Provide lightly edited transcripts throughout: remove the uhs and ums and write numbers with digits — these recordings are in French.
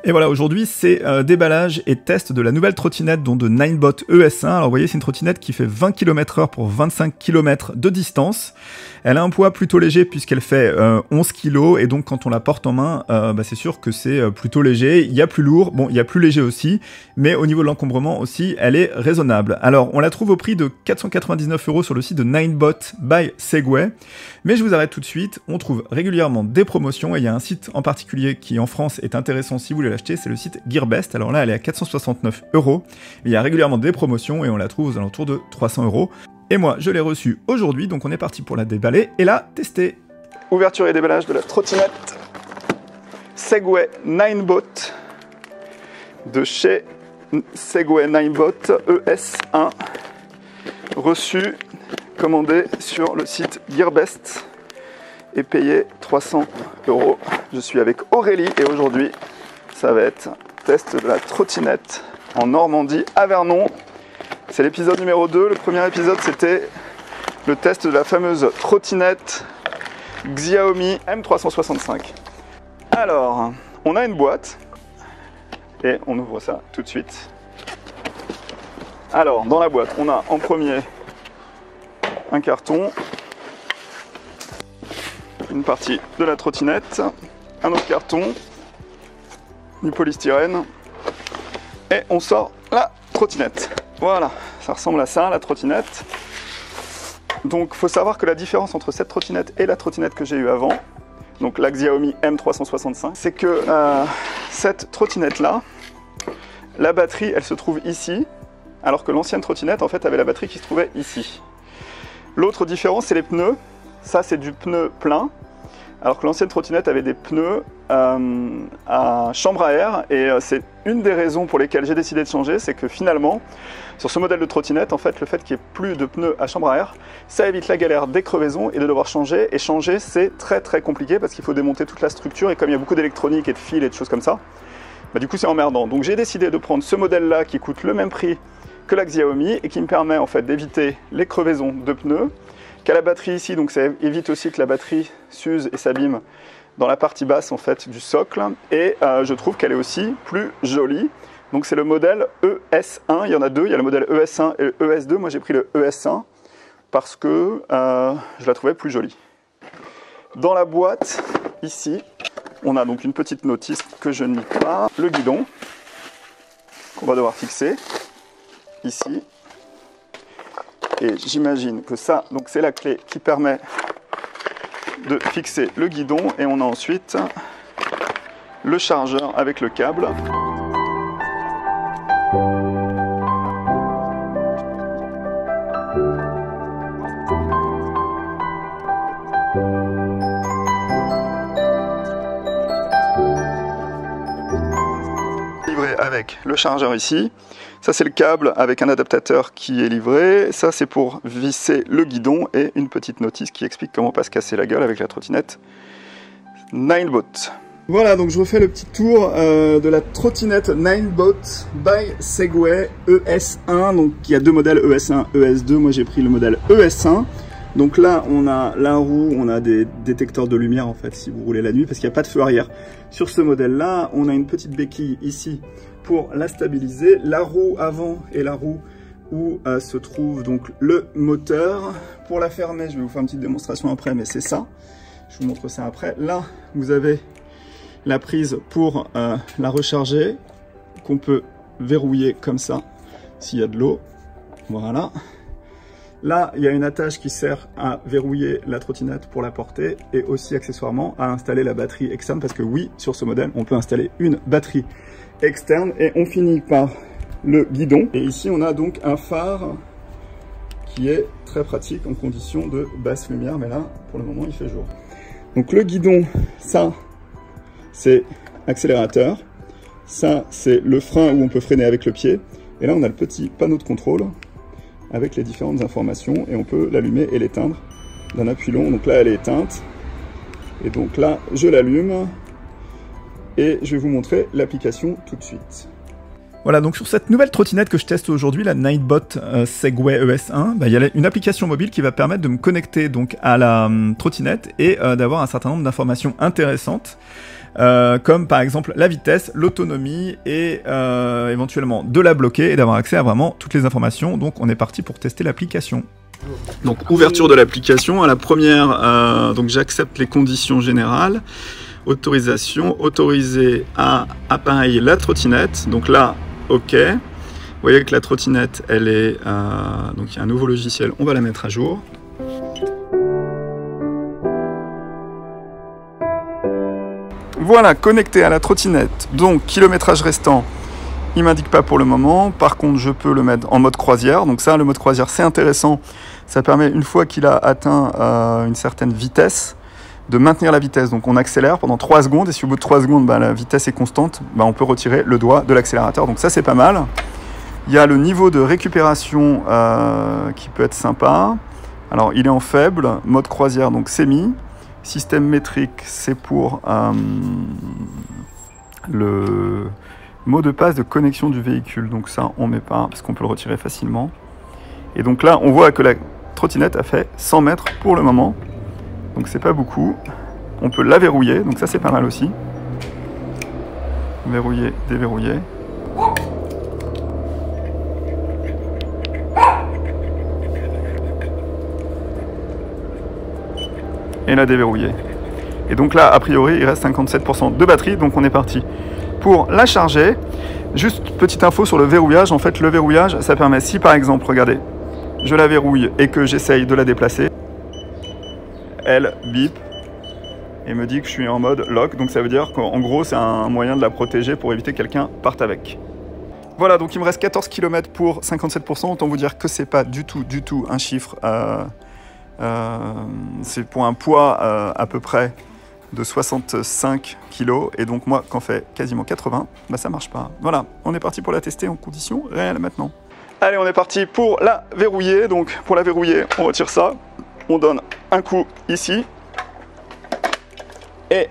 Et voilà, aujourd'hui, c'est déballage et test de la nouvelle trottinette donc de Ninebot ES1. Alors vous voyez, c'est une trottinette qui fait 20 km/h pour 25 km de distance. Elle a un poids plutôt léger puisqu'elle fait 11 kg et donc quand on la porte en main, c'est sûr que c'est plutôt léger. Il y a plus lourd, bon, il y a plus léger aussi, mais au niveau de l'encombrement aussi, elle est raisonnable. Alors, on la trouve au prix de 499 € sur le site de Ninebot by Segway. Mais je vous arrête tout de suite, on trouve régulièrement des promotions et il y a un site en particulier qui en France est intéressant si vous voulez l'acheter, c'est le site Gearbest. Alors là, elle est à 469 €. Il y a régulièrement des promotions et on la trouve aux alentours de 300 €. Et moi, je l'ai reçue aujourd'hui, donc on est parti pour la déballer et la tester. Ouverture et déballage de la trottinette Segway Ninebot de chez Segway Ninebot ES1. Reçu, commandé sur le site Gearbest et payé 300 €. Je suis avec Aurélie et aujourd'hui, ça va être test de la trottinette en Normandie, à Vernon. C'est l'épisode numéro 2. Le premier épisode, c'était le test de la fameuse trottinette Xiaomi M365. Alors, on a une boîte et on ouvre ça tout de suite. Alors, dans la boîte, on a en premier un carton, une partie de la trottinette, un autre carton, du polystyrène et on sort la trottinette. Voilà, ça ressemble à ça, la trottinette. Donc, il faut savoir que la différence entre cette trottinette et la trottinette que j'ai eue avant, donc la Xiaomi M365, c'est que cette trottinette-là, la batterie, elle se trouve ici, alors que l'ancienne trottinette, en fait, avait la batterie qui se trouvait ici. L'autre différence, c'est les pneus. Ça, c'est du pneu plein, alors que l'ancienne trottinette avait des pneus à chambre à air. Et c'est une des raisons pour lesquelles j'ai décidé de changer, c'est que finalement, sur ce modèle de trottinette, en fait, le fait qu'il n'y ait plus de pneus à chambre à air, ça évite la galère des crevaisons et de devoir changer. Et changer, c'est très très compliqué parce qu'il faut démonter toute la structure. Et comme il y a beaucoup d'électronique et de fils et de choses comme ça, du coup, c'est emmerdant. Donc j'ai décidé de prendre ce modèle-là qui coûte le même prix que la Xiaomi et qui me permet en fait d'éviter les crevaisons de pneus, qui a la batterie ici, donc ça évite aussi que la batterie s'use et s'abîme dans la partie basse en fait du socle, et je trouve qu'elle est aussi plus jolie. Donc c'est le modèle ES1, il y en a deux, il y a le modèle ES1 et le ES2, moi j'ai pris le ES1 parce que je la trouvais plus jolie. Dans la boîte, ici, on a donc une petite notice que je ne lis pas, le guidon qu'on va devoir fixer ici. Et j'imagine que ça, donc c'est la clé qui permet de fixer le guidon. Et on a ensuite le chargeur avec le câble. Livré avec le chargeur ici. Ça, c'est le câble avec un adaptateur qui est livré. Ça, c'est pour visser le guidon et une petite notice qui explique comment pas se casser la gueule avec la trottinette Ninebot. Voilà, donc je refais le petit tour de la trottinette Ninebot by Segway ES1. Donc, il y a deux modèles ES1, ES2. Moi, j'ai pris le modèle ES1. Donc là, on a la roue, on a des détecteurs de lumière en fait si vous roulez la nuit parce qu'il n'y a pas de feu arrière. Sur ce modèle-là, on a une petite béquille ici pour la stabiliser, la roue avant et la roue où se trouve donc le moteur. Pour la fermer, je vais vous faire une petite démonstration après, mais c'est ça. Je vous montre ça après. Là, vous avez la prise pour la recharger, qu'on peut verrouiller comme ça, s'il y a de l'eau. Voilà. Là, il y a une attache qui sert à verrouiller la trottinette pour la porter et aussi accessoirement à installer la batterie externe parce que oui, sur ce modèle, on peut installer une batterie externe et on finit par le guidon. Et ici, on a donc un phare qui est très pratique en conditions de basse lumière, mais là, pour le moment, il fait jour. Donc le guidon, ça, c'est accélérateur. Ça, c'est le frein où on peut freiner avec le pied. Et là, on a le petit panneau de contrôle avec les différentes informations et on peut l'allumer et l'éteindre d'un appui long. Donc là, elle est éteinte. Et donc là, je l'allume et je vais vous montrer l'application tout de suite. Voilà, donc sur cette nouvelle trottinette que je teste aujourd'hui, la Ninebot Segway ES1, il y a une application mobile qui va permettre de me connecter donc à la trottinette et d'avoir un certain nombre d'informations intéressantes, comme par exemple la vitesse, l'autonomie et éventuellement de la bloquer et d'avoir accès à vraiment toutes les informations. Donc on est parti pour tester l'application. Donc ouverture de l'application, à la première, donc j'accepte les conditions générales. Autorisation, autoriser à appareiller la trottinette. Donc là, OK. Vous voyez que la trottinette, elle est... donc il y a un nouveau logiciel, on va la mettre à jour. Voilà, connecté à la trottinette. Donc, kilométrage restant, il ne m'indique pas pour le moment. Par contre, je peux le mettre en mode croisière. Donc ça, le mode croisière, c'est intéressant. Ça permet, une fois qu'il a atteint une certaine vitesse, de maintenir la vitesse. Donc on accélère pendant 3 secondes et si au bout de 3 secondes la vitesse est constante, on peut retirer le doigt de l'accélérateur. Donc ça c'est pas mal. Il y a le niveau de récupération qui peut être sympa. Alors il est en faible, mode croisière donc c'est mis. Système métrique c'est pour le mot de passe de connexion du véhicule. Donc ça on met pas parce qu'on peut le retirer facilement. Et donc là on voit que la trottinette a fait 100 mètres pour le moment. Donc c'est pas beaucoup. On peut la verrouiller, donc ça c'est pas mal aussi. Verrouiller, déverrouiller. Et la déverrouiller. Et donc là, a priori, il reste 57% de batterie, donc on est parti pour la charger. Juste petite info sur le verrouillage. En fait, le verrouillage, ça permet, si par exemple, regardez, je la verrouille et que j'essaye de la déplacer, elle bip et me dit que je suis en mode lock, donc ça veut dire qu'en gros c'est un moyen de la protéger pour éviter que quelqu'un parte avec. Voilà, donc il me reste 14 km pour 57%, autant vous dire que c'est pas du tout un chiffre, c'est pour un poids à peu près de 65 kg, et donc moi quand fait quasiment 80, ça marche pas. Voilà, on est parti pour la tester en conditions réelles maintenant. Allez, on est parti pour la verrouiller, donc pour la verrouiller on retire ça. On donne un coup ici et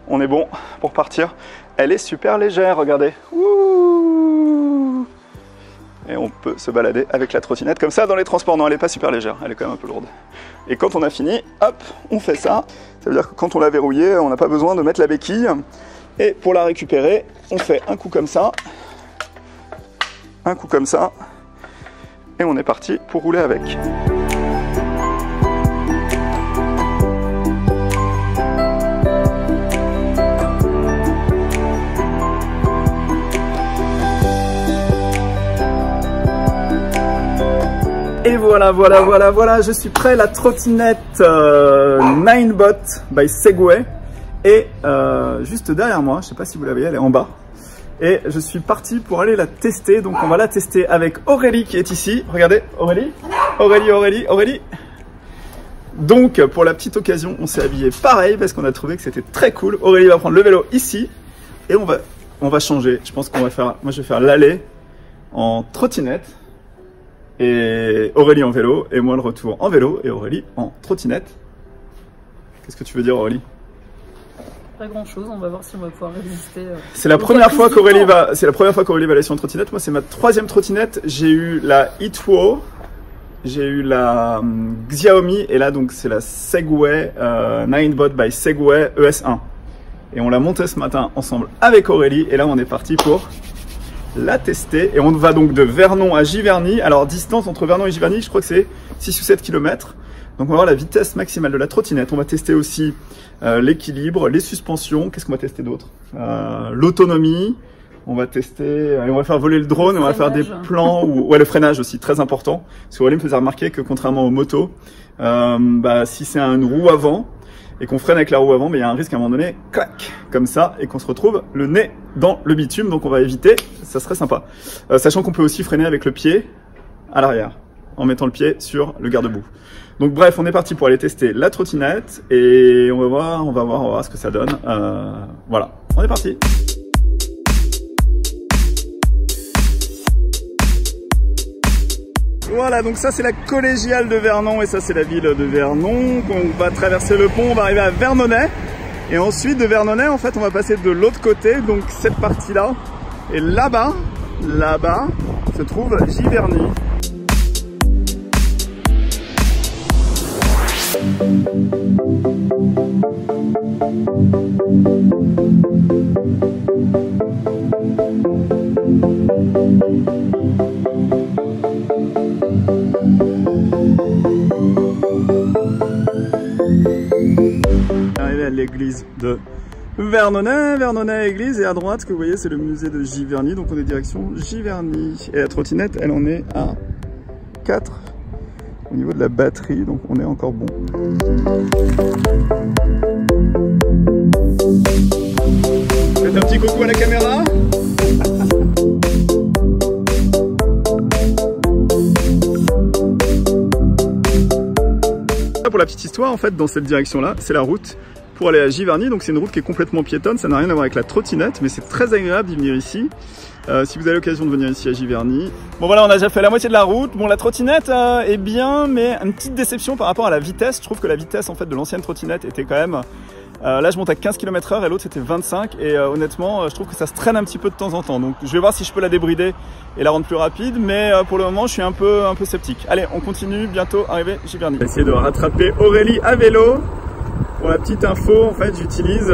on est bon pour partir. Elle est super légère, regardez. Ouh, et on peut se balader avec la trottinette comme ça dans les transports. Non, elle n'est pas super légère, elle est quand même un peu lourde. Et quand on a fini, hop, on fait ça. Ça veut dire que quand on l'a verrouillée, on n'a pas besoin de mettre la béquille. Et pour la récupérer, on fait un coup comme ça, un coup comme ça. Et on est parti pour rouler avec. Et voilà, je suis prêt, la trottinette Ninebot by Segway est juste derrière moi, je ne sais pas si vous la voyez, elle est en bas. Et je suis parti pour aller la tester, donc on va la tester avec Aurélie qui est ici. Regardez, Aurélie. Donc pour la petite occasion, on s'est habillé pareil parce qu'on a trouvé que c'était très cool. Aurélie va prendre le vélo ici et on va changer. Je pense qu'on va faire, moi je vais faire l'aller en trottinette et Aurélie en vélo et moi le retour en vélo et Aurélie en trottinette. Qu'est-ce que tu veux dire, Aurélie? Pas grand chose, on va voir si on va pouvoir résister. C'est la première fois qu'Aurélie va aller sur une trottinette. Moi c'est ma 3e trottinette. J'ai eu la Hitwo, j'ai eu la Xiaomi et là donc c'est la Segway Ninebot by Segway ES1. Et on l'a montée ce matin ensemble avec Aurélie et là on est parti pour la tester. Et on va donc de Vernon à Giverny. Alors distance entre Vernon et Giverny, je crois que c'est 6 ou 7 km. Donc on va voir la vitesse maximale de la trottinette. On va tester aussi l'équilibre, les suspensions. Qu'est-ce qu'on va tester d'autre? L'autonomie. On va tester, on va faire voler le drone, on va faire des plans, ouais, le freinage aussi, très important. Parce qu'Aurélie me faisait remarquer que contrairement aux motos, si c'est une roue avant et qu'on freine avec la roue avant, il y a un risque à un moment donné, clac, comme ça, et qu'on se retrouve le nez dans le bitume. Donc on va éviter, ça serait sympa. Sachant qu'on peut aussi freiner avec le pied à l'arrière, en mettant le pied sur le garde-boue. Donc bref, on est parti pour aller tester la trottinette et on va voir ce que ça donne. Voilà, on est parti. Voilà, donc ça c'est la collégiale de Vernon et ça c'est la ville de Vernon. On va traverser le pont, on va arriver à Vernonnet. Et ensuite de Vernonnet, en fait, on va passer de l'autre côté, donc cette partie-là. Et là-bas se trouve Giverny. Arrivé à l'église de Vernonnet, église, et à droite, ce que vous voyez, c'est le musée de Giverny, donc on est direction Giverny. Et la trottinette, elle en est à 4 au niveau de la batterie, donc on est encore bon. Faites un petit coucou à la caméra. Pour la petite histoire, en fait, dans cette direction-là, c'est la route pour aller à Giverny, donc c'est une route qui est complètement piétonne, ça n'a rien à voir avec la trottinette, mais c'est très agréable d'y venir ici. Si vous avez l'occasion de venir ici à Giverny. Bon voilà, on a déjà fait la moitié de la route. Bon, la trottinette est bien, mais une petite déception par rapport à la vitesse. Je trouve que la vitesse en fait de l'ancienne trottinette était quand même... là je monte à 15 km/h et l'autre c'était 25, et honnêtement je trouve que ça se traîne un petit peu de temps en temps. Donc je vais voir si je peux la débrider et la rendre plus rapide, mais pour le moment je suis un peu sceptique. Allez, on continue, bientôt arrivé Giverny. On va essayer de rattraper Aurélie à vélo. Pour la petite info, en fait j'utilise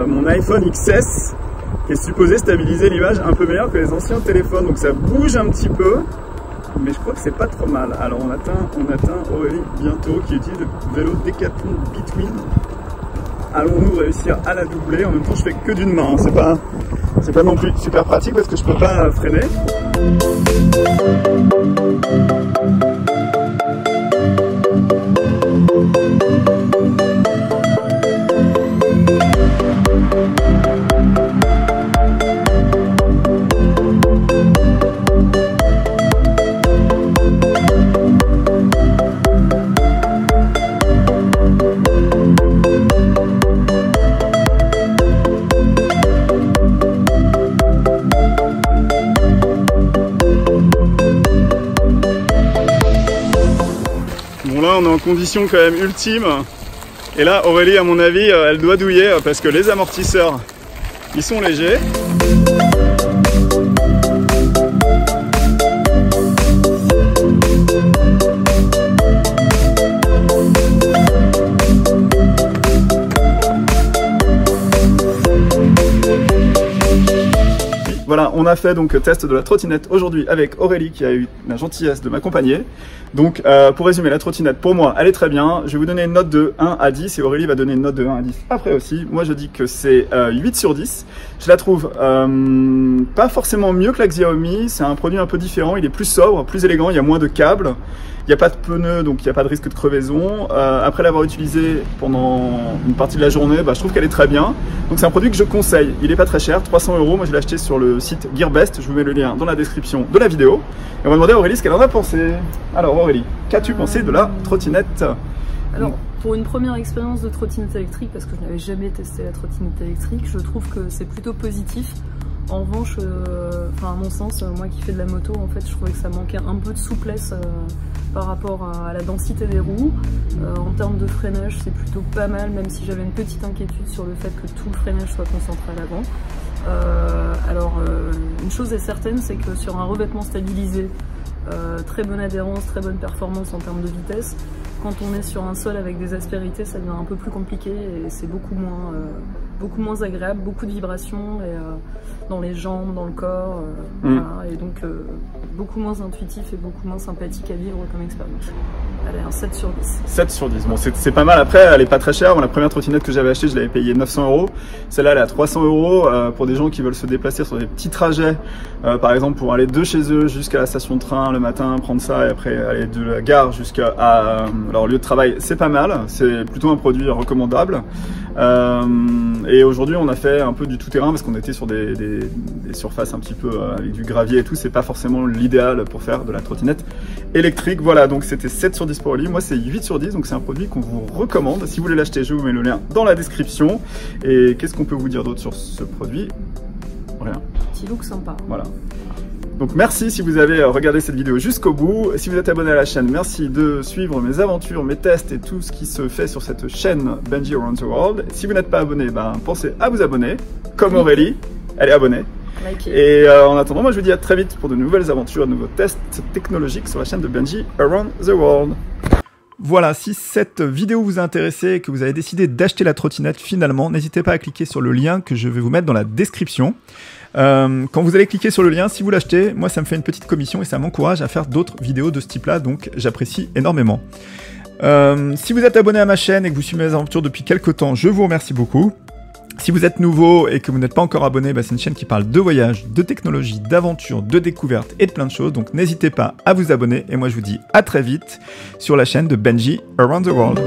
mon iPhone XS qui est supposé stabiliser l'image un peu meilleur que les anciens téléphones, donc ça bouge un petit peu, mais je crois que c'est pas trop mal. Alors on atteint Aurélie bientôt, qui utilise le vélo Decathlon Between. Allons-nous réussir à la doubler? En même temps je fais que d'une main, hein. C'est pas non plus super pratique parce que je peux pas freiner. Bon là on est en condition quand même ultime, et là Aurélie à mon avis elle doit douiller parce que les amortisseurs ils sont légers. Voilà, on a fait donc test de la trottinette aujourd'hui avec Aurélie qui a eu la gentillesse de m'accompagner. Donc pour résumer, la trottinette pour moi elle est très bien. Je vais vous donner une note de 1 à 10 et Aurélie va donner une note de 1 à 10 après aussi. Moi je dis que c'est 8 sur 10. Je la trouve pas forcément mieux que la Xiaomi, c'est un produit un peu différent, il est plus sobre, plus élégant, il y a moins de câbles. Il n'y a pas de pneus, donc il n'y a pas de risque de crevaison. Après l'avoir utilisé pendant une partie de la journée, je trouve qu'elle est très bien. Donc c'est un produit que je conseille. Il n'est pas très cher, 300 €. Moi je l'ai acheté sur le site Gearbest. Je vous mets le lien dans la description de la vidéo. Et on va demander à Aurélie ce qu'elle en a pensé. Alors Aurélie, qu'as-tu pensé de la trottinette? Alors pour une première expérience de trottinette électrique, parce que je n'avais jamais testé la trottinette électrique, je trouve que c'est plutôt positif. En revanche, à mon sens, moi qui fais de la moto, en fait, je trouvais que ça manquait un peu de souplesse par rapport à la densité des roues. En termes de freinage, c'est plutôt pas mal, même si j'avais une petite inquiétude sur le fait que tout le freinage soit concentré à l'avant. Une chose est certaine, c'est que sur un revêtement stabilisé, très bonne adhérence, très bonne performance en termes de vitesse, quand on est sur un sol avec des aspérités, ça devient un peu plus compliqué et c'est beaucoup moins agréable, beaucoup de vibrations dans les jambes, dans le corps, voilà, et donc beaucoup moins intuitif et beaucoup moins sympathique à vivre comme expérience. Allez, un 7 sur 10. 7 sur 10, bon c'est pas mal. Après elle est pas très chère. Bon, la première trottinette que j'avais achetée, je l'avais payée 900 €. Celle-là elle est à 300 € pour des gens qui veulent se déplacer sur des petits trajets, par exemple pour aller de chez eux jusqu'à la station de train le matin, prendre ça et après aller de la gare jusqu'à leur lieu de travail. C'est pas mal, c'est plutôt un produit recommandable. Et aujourd'hui on a fait un peu du tout-terrain parce qu'on était sur des surfaces un petit peu avec du gravier et tout. C'est pas forcément l'idéal pour faire de la trottinette électrique. Voilà, donc c'était 7 sur 10 pour Aurélie. Moi c'est 8 sur 10, donc c'est un produit qu'on vous recommande. Si vous voulez l'acheter, je vous mets le lien dans la description. Et qu'est-ce qu'on peut vous dire d'autre sur ce produit? Rien. Petit look sympa. Voilà. Donc merci si vous avez regardé cette vidéo jusqu'au bout. Si vous êtes abonné à la chaîne, merci de suivre mes aventures, mes tests et tout ce qui se fait sur cette chaîne Benji Around the World. Si vous n'êtes pas abonné, pensez à vous abonner, comme Aurélie, elle est abonnée. Likez. Et en attendant, moi je vous dis à très vite pour de nouvelles aventures, de nouveaux tests technologiques sur la chaîne de Benji Around the World. Voilà, si cette vidéo vous a intéressé et que vous avez décidé d'acheter la trottinette finalement, n'hésitez pas à cliquer sur le lien que je vais vous mettre dans la description. Quand vous allez cliquer sur le lien, si vous l'achetez, moi ça me fait une petite commission et ça m'encourage à faire d'autres vidéos de ce type-là, donc j'apprécie énormément. Si vous êtes abonné à ma chaîne et que vous suivez mes aventures depuis quelques temps, je vous remercie beaucoup. Si vous êtes nouveau et que vous n'êtes pas encore abonné, c'est une chaîne qui parle de voyage, de technologie, d'aventure, de découverte et de plein de choses. Donc n'hésitez pas à vous abonner. Et moi je vous dis à très vite sur la chaîne de Benji Around the World.